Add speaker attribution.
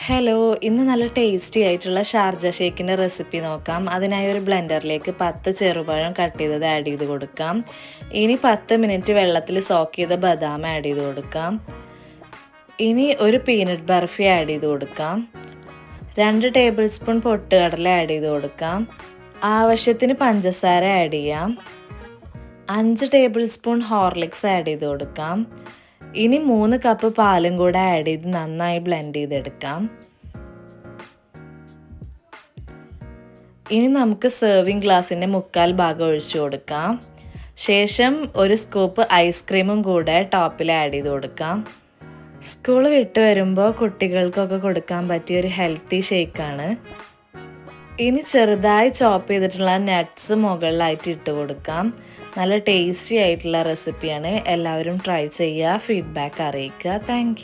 Speaker 1: Hello, ഇന്ന് നല്ല tasty ആയിട്ടുള്ള ഷാർജ ഷേക്കിൻ്റെ റെസിപ്പി നോക്കാം. അതിനായി ഒരു ബ്ലെൻഡറിലേക്ക് 10 ചെറുപഴം കട്ട് ചെയ്തത് ആഡ് ചെയ്ത് കൊടുക്കാം. ഇനി 10 മിനിറ്റ് വെള്ളത്തിൽ സോക്ക് ചെയ്ത ബദാം ആഡ് ചെയ്ത് കൊടുക്കാം. ഇനി ഒരു പീനട്ട് ബർഫി ആഡ് ചെയ്ത് കൊടുക്കാം. 2 ടേബിൾ സ്പൂൺ പൊട്ടുകടല ആഡ് ചെയ്ത് കൊടുക്കാം. ആവശ്യത്തിന് പഞ്ചസാര ആഡ് ചെയ്യാം. 5 ടേബിൾ സ്പൂൺ ഹോർലിക്സ് ആഡ് ചെയ്ത് കൊടുക്കാം. ഇനി 3 കപ്പ് പാലും കൂടെ ആഡ് ചെയ്ത് നന്നായി ബ്ലെൻഡ് ചെയ്തെടുക്കാം. ഇനി നമുക്ക് സെർവിങ് ഗ്ലാസിൻ്റെ 3/4 ഭാഗം ഒഴിച്ചു കൊടുക്കാം. ശേഷം ഒരു സ്കൂപ്പ് ഐസ്ക്രീമും കൂടെ ടോപ്പിൽ ആഡ് ചെയ്ത് കൊടുക്കാം. സ്കൂൾ വിട്ട് വരുമ്പോൾ കുട്ടികൾക്കൊക്കെ കൊടുക്കാൻ പറ്റിയ ഒരു ഹെൽത്തി ഷേക്കാണ്. ഇനി ചെറുതായി ചോപ്പ് ചെയ്തിട്ടുള്ള നട്ട്സ് മുകളിലായിട്ട് ഇട്ട് കൊടുക്കാം. നല്ല ടേസ്റ്റി ആയിട്ടുള്ള റെസിപ്പിയാണ്. എല്ലാവരും ട്രൈ ചെയ്യുക, ഫീഡ്ബാക്ക് അറിയിക്കുക. താങ്ക്